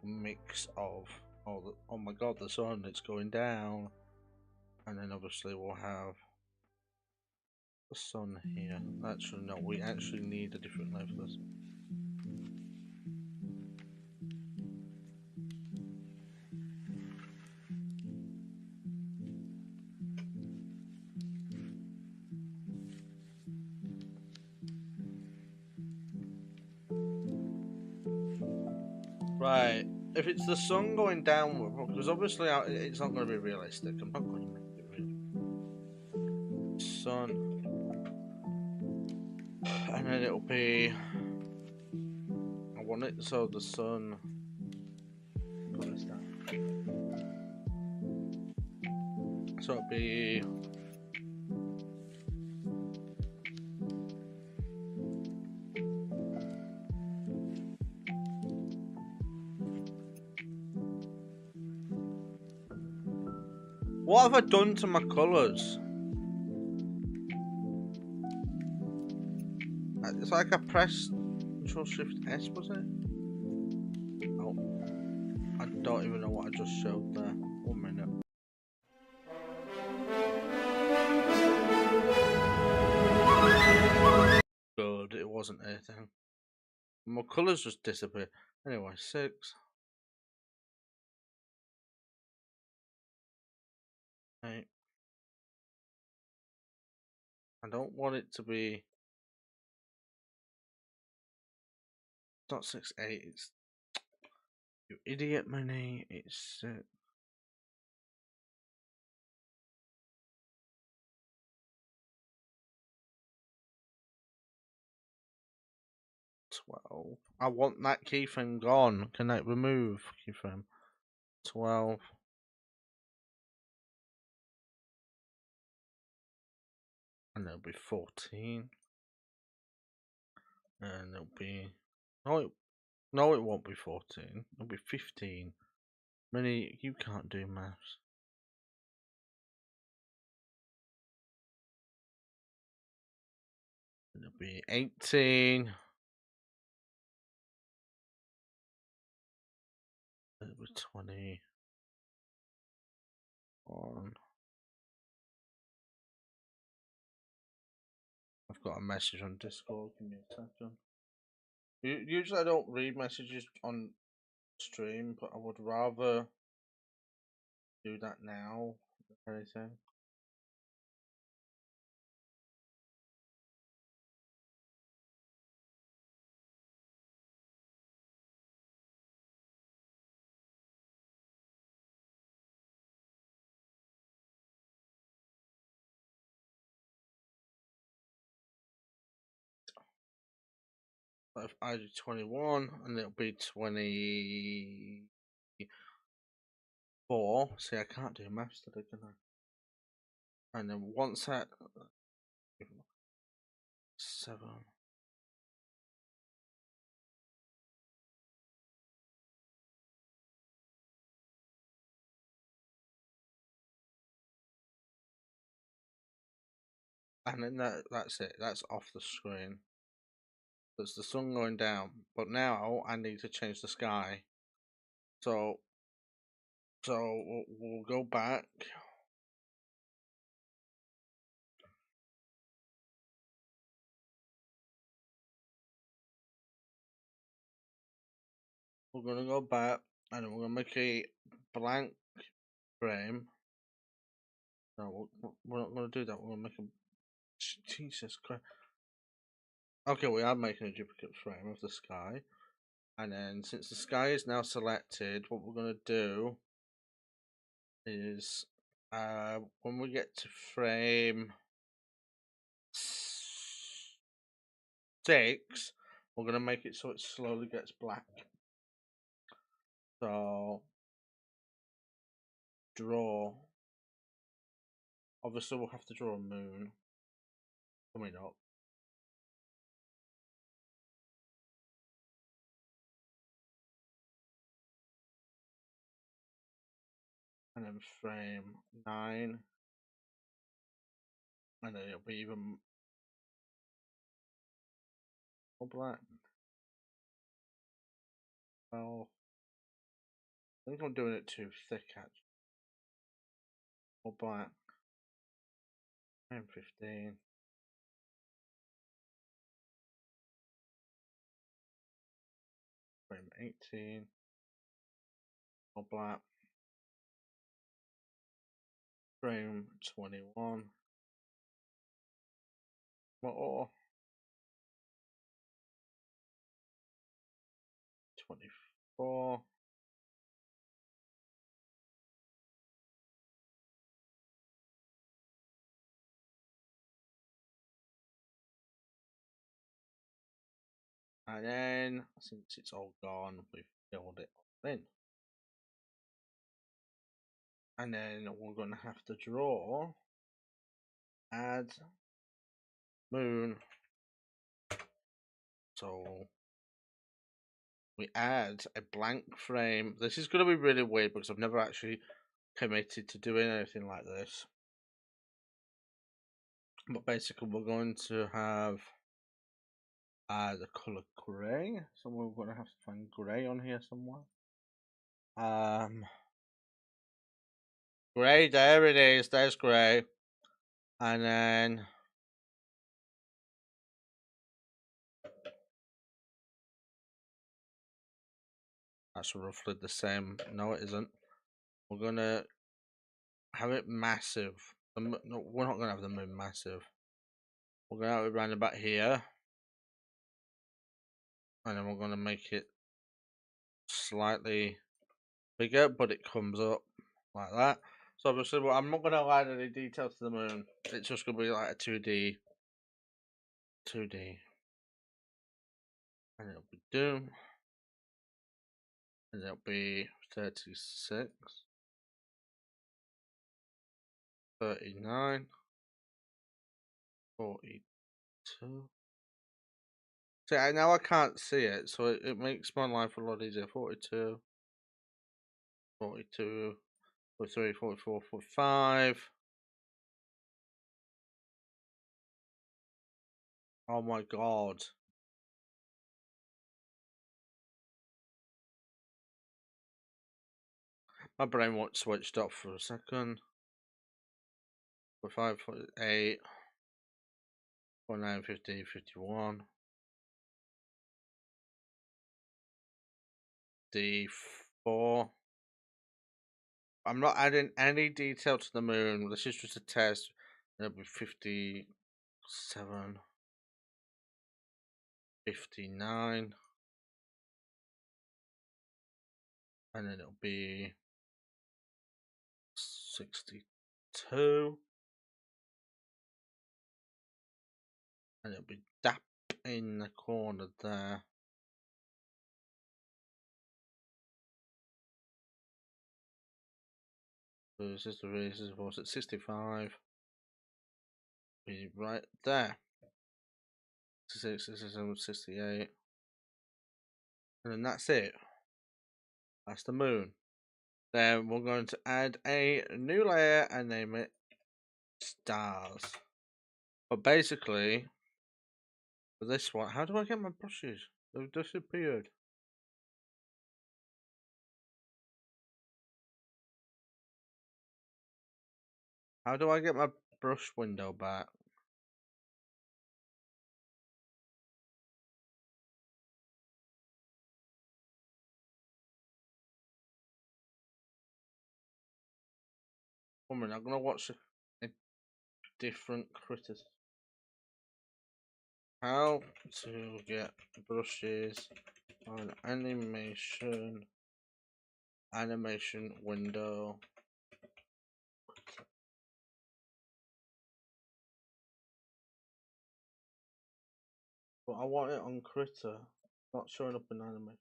mix of oh my god, the sun, it's going down, and then obviously we'll have the sun here. Actually, no, we actually need a different layer for this. Right, if it's the sun going downward, because obviously it's not going to be realistic. I'm not going to make it real. Sun, and then it'll be. I want it so the sun. Put this down. So it'll be what have I done to my colours? It's like I pressed Control Shift S, was it? Oh, I don't even know what I just showed there. 1 minute. Good, it wasn't anything. My colours just disappeared. Anyway, 6, 8. I don't want it to be. It's not 6, 8. It's you idiot, money. It's 6. 12. I want that keyframe gone. Can I remove keyframe? 12. And it'll be 14. And it'll be. No, it won't be 14. It'll be 15. Minnie, you can't do maths. It'll be 18. It'll be 21. I've got a message on Discord. Give me a second. Usually I don't read messages on stream, but I would rather do that now than anything. If I do 21, and it'll be 24. See, I can't do maths today, can I? And then once that 7. And then that's it. That's off the screen. There's the sun going down. But now I need to change the sky. So we'll go back. We're gonna go back and we're gonna make a blank frame. No, we're not gonna do that. We're gonna make a Jesus Christ. Okay, we are making a duplicate frame of the sky. And then since the sky is now selected, what we're gonna do is when we get to frame 6, we're gonna make it so it slowly gets black. So draw. Obviously, we'll have to draw a moon coming up. And then frame 9. And then it'll be even more black. Well, I think I'm doing it too thick actually. More black. Frame 15. Frame 18. More black. Frame 21. More. 24. And then, since it's all gone, we've filled it all in. And then we're going to have to draw, add moon. So we add a blank frame. This is going to be really weird because I've never actually committed to doing anything like this. But basically, we're going to have the color grey. So we're going to have to find grey on here somewhere. Grey, there it is. There's grey. And then that's roughly the same. No, it isn't. We're going to have it massive. No, we're not going to have the moon massive. We're going to have it around about here. And then we're going to make it slightly bigger, but it comes up like that. So obviously, well, I'm not going to add any detail to the moon. It's just going to be like a 2D. And it'll be doom. And it'll be 36, 39, 42. See, now I can't see it, so it makes my life a lot easier. 42, 42, 43, 44, 45. Oh my god. My brain won't switched off for a second. 45, 48, 49, 50, 51. D4. I'm not adding any detail to the moon. This is just a test. It'll be 57, 59. And then it'll be 62. And it'll be dap in the corner there. So this is the races force at 65. Be right there. 66, 67, 68. And then that's it. That's the moon. Then we're going to add a new layer and name it stars. But basically, for this one, how do I get my brushes? They've disappeared. How do I get my brush window back? One minute, I'm gonna watch a different critters. How to get brushes on animation window. But I want it on critter, not showing up in anime.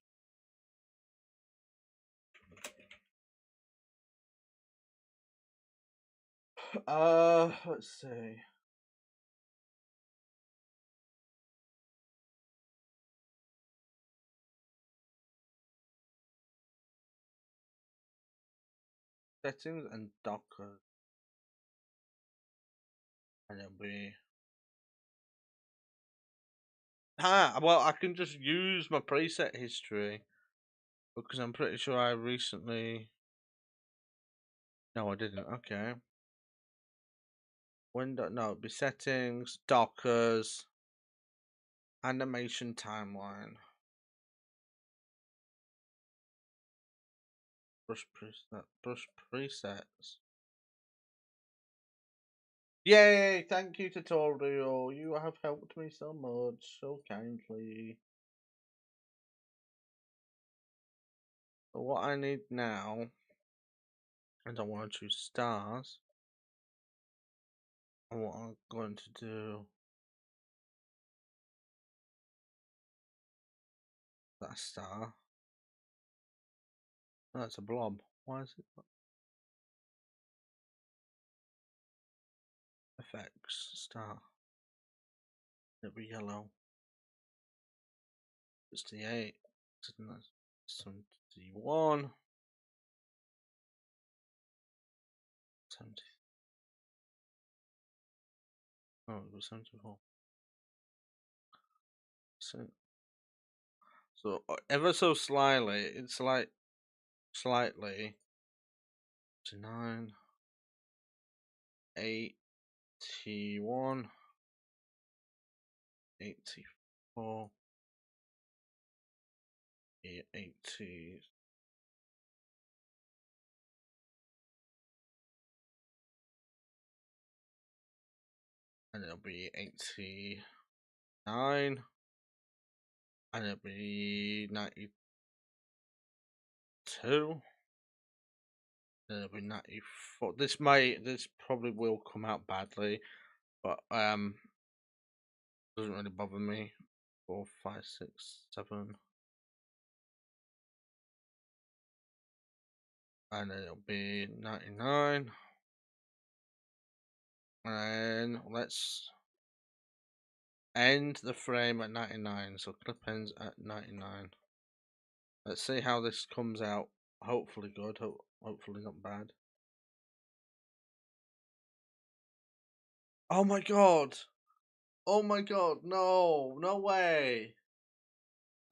Let's see. Settings and Docker, and it'll be. Well, I can just use my preset history because I'm pretty sure I recently. No, I didn't. Okay. Window. No, it'll be settings, Dockers, animation timeline, brush presets. Yay! Thank you, tutorial. You have helped me so much, so kindly. So what I need now, and I want to choose stars. And what I'm going to do, that star. That's a blob. Why is it? FX star. It'll be yellow. 68. 71. 70. Oh, it was 74. So ever so slightly, it's like slightly 9, 81, 84, 80. And it'll be 89, and it'll be 92, and it'll be 94. This probably will come out badly, but doesn't really bother me. 4, 5, 6, 7, and then it'll be 99, and let's end the frame at 99. So clip ends at 99. Let's see how this comes out. Hopefully good. Hopefully not bad. Oh my god! Oh my god! No! No way!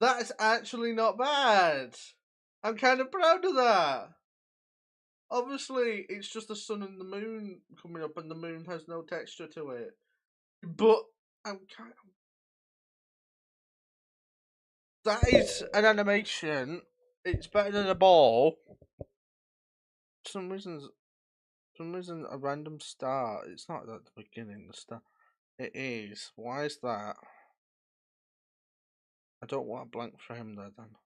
That's actually not bad. I'm kind of proud of that. Obviously, it's just the sun and the moon coming up, and the moon has no texture to it. But I'm kind of. That is an animation. It's better than a ball. For some reason, a random star. It's not at the beginning. The star. It is. Why is that? I don't want a blank frame there then.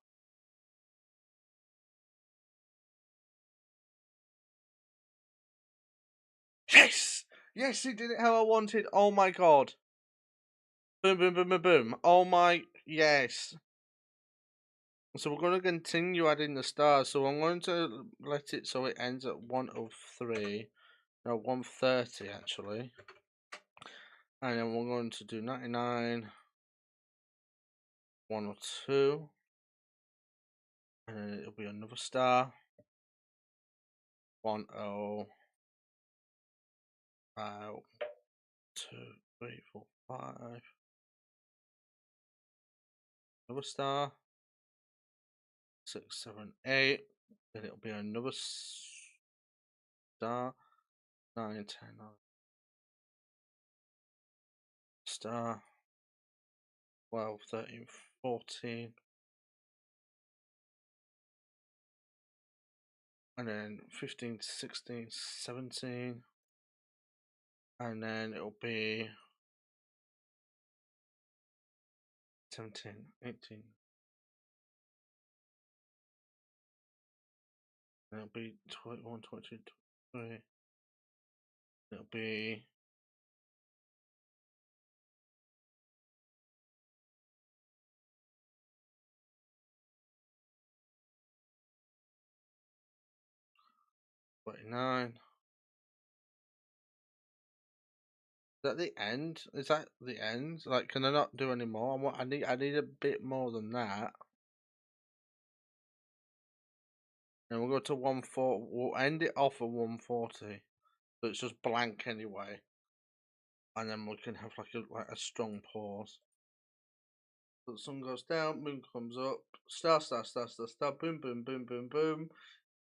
Yes! Yes, it did it how I wanted. Oh my god. Boom, boom, boom, boom, boom. Oh my, yes. So we're going to continue adding the stars. So I'm going to let it so it ends at 103. No, 130 actually. And then we're going to do 99, 102. And then it'll be another star. 10. 2, 3, 4, 5. Another star. 6, 7, 8. Then it'll be another star. 9, 10, 11. Star. 12, 13, 14. And then 15, 16, 17. And then it'll be 17, 18. And it'll be 21, 22, 23. It'll be 29. Is that the end? Is that the end? Like, can I not do any more? I need a bit more than that. And we'll go to 140. We'll end it off at 140. So it's just blank anyway. And then we can have like a strong pause. So the sun goes down, moon comes up, star, star, star, star, star, boom, boom, boom, boom, boom.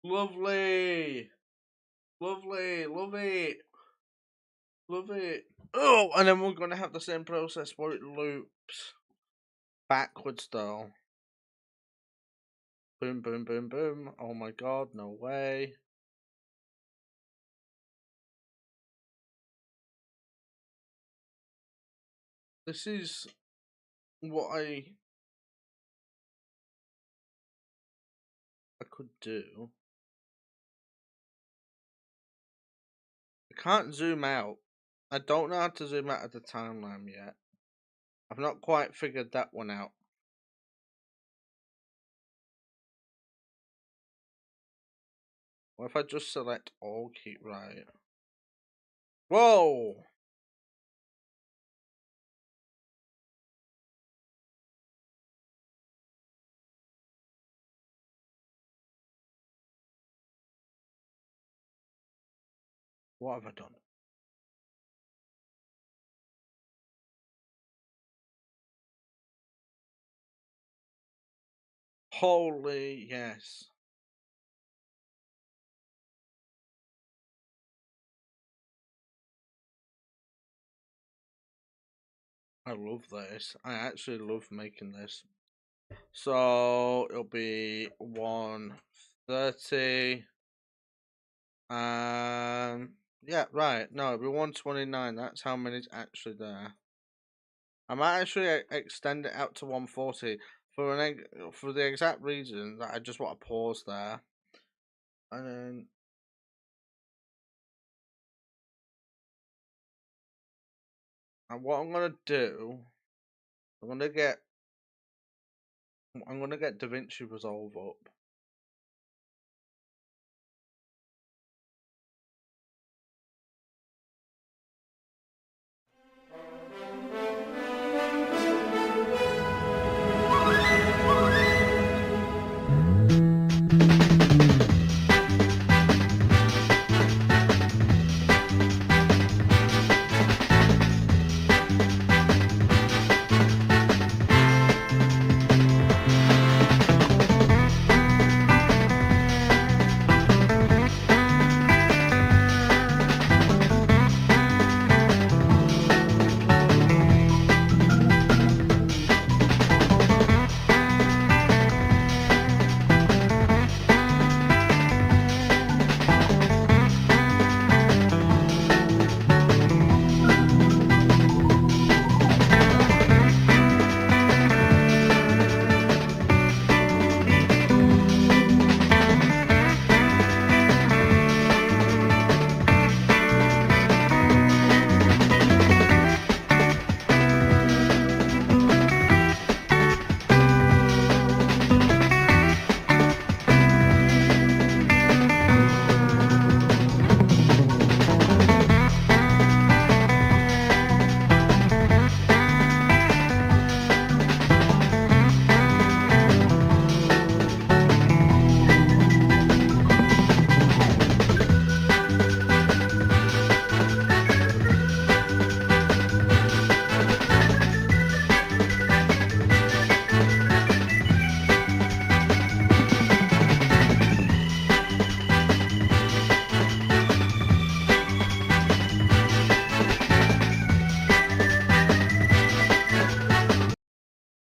Lovely! Lovely! Love it! Love it! Oh! And then we're going to have the same process where it loops backwards though. Boom, boom, boom, boom. Oh my god, no way. This is what I could do. I can't zoom out. I don't know how to zoom out of the timeline yet. I've not quite figured that one out. What if I just select all, keep right? Whoa! What have I done? Holy yes. I love this. I actually love making this. So it'll be 130. Yeah, right. No, it'll be 129. That's how many's actually there. I might actually extend it out to 140 for the exact reason that I just want to pause there. And then what I'm gonna do, I'm gonna get DaVinci Resolve up.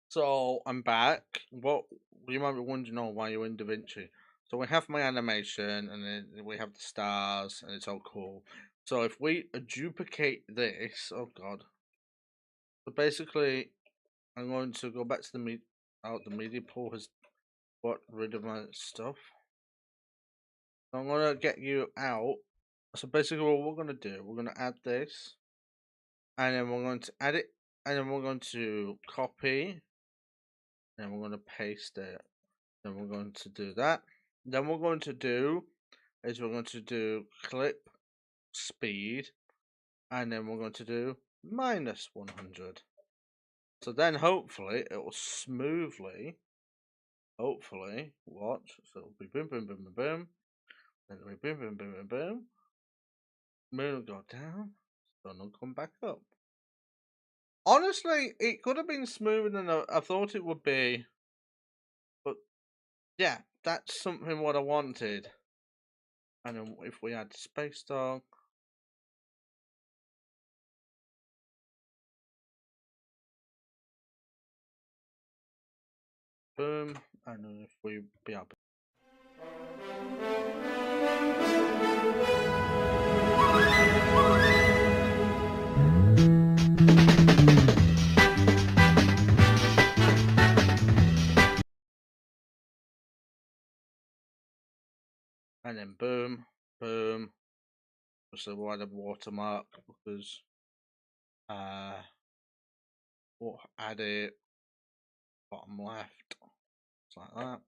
So I'm back. What you might be wondering, why you're in DaVinci. So we have my animation, and then we have the stars, and it's all cool. So if we duplicate this, oh god. So basically, I'm going to go back to the the media pool has got rid of my stuff. So I'm gonna get you out. So basically, what we're gonna do, we're gonna add this, and then we're going to add it, and then we're going to copy, and we're going to paste it. Then we're going to do that. Then we're going to do is we're going to do clip speed, and then we're going to do minus 100. So then hopefully it will smoothly, hopefully, watch. So it'll be boom, boom, boom, boom, boom. Then it'll be boom, boom, boom, boom, boom. Moon will go down. Sun will come back up. Honestly, it could have been smoother than I thought it would be. But yeah, that's something what I wanted. And then if we add Space Dog, boom, and then if we be up, and then boom, boom. So we'll add a watermark because we'll add it bottom left, just like that.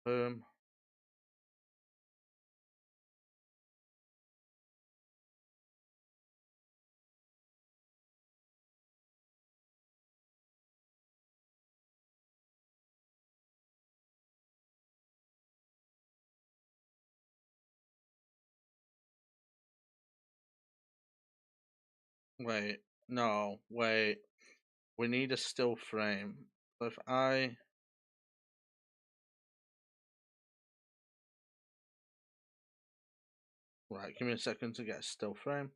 Boom. Wait, no, wait. We need a still frame. So if I right, give me a second to get a still frame.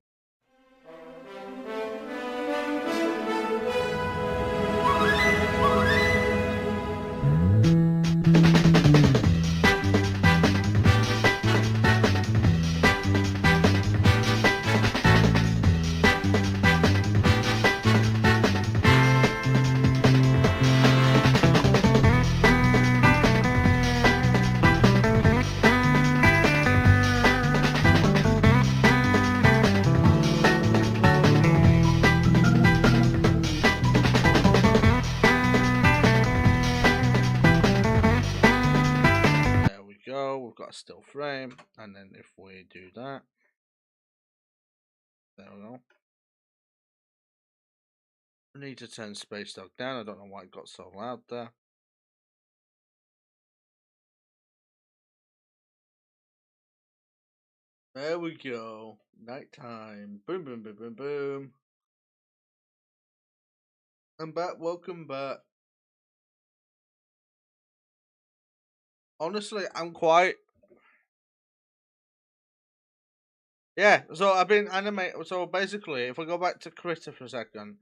There we go. We've got a still frame, and then if we do that, there we go. I need to turn Space Dog down. I don't know why it got so loud there. There we go. Nighttime. Boom, boom, boom, boom, boom. I'm back. Welcome back. Honestly, I'm quite. Yeah, so I've been animating. So basically, if we go back to Critter for a second,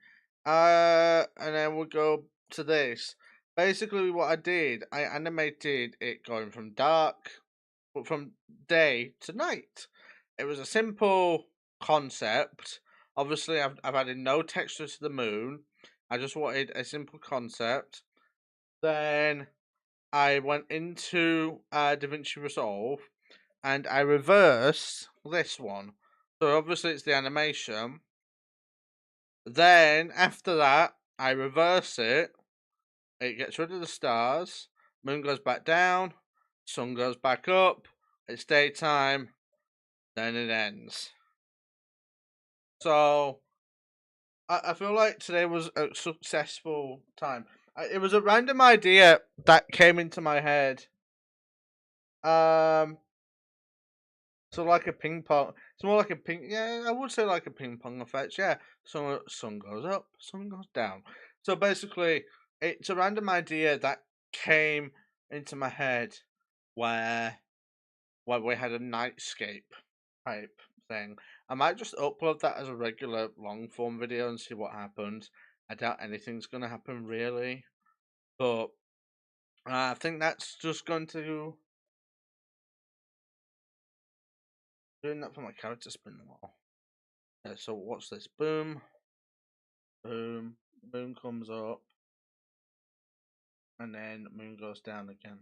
and then we'll go to this. Basically, what I did, I animated it going from dark, but from day to night. It was a simple concept. Obviously, I've added no texture to the moon. I just wanted a simple concept. Then I went into DaVinci Resolve and I reversed this one. So obviously it's the animation. Then after that, I reverse it. It gets rid of the stars. Moon goes back down. Sun goes back up. It's daytime. Then it ends. So I feel like today was a successful time. It was a random idea that came into my head. Um, So like a ping pong. It's more like a ping. Yeah, I would say like a ping pong effect. Yeah. So sun goes up, sun goes down. So basically, it's a random idea that came into my head where we had a nightscape type thing. I might just upload that as a regular long form video and see what happens. I doubt anything's gonna happen really, but I think that's just going to doing that for my character spin the wall. Yeah, so watch this. Boom. Boom. Moon comes up. And then moon goes down again.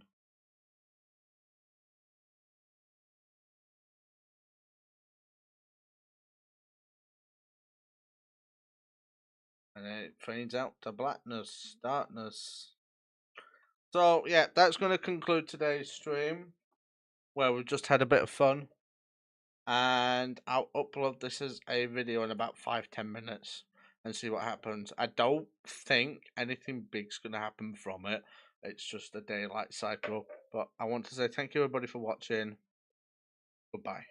And then it fades out to blackness, darkness. So, yeah, that's going to conclude today's stream where we've just had a bit of fun. And I'll upload this as a video in about 5-10 minutes and see what happens. I don't think anything big's going to happen from it. It's just a daylight cycle. But I want to say thank you, everybody, for watching. Goodbye.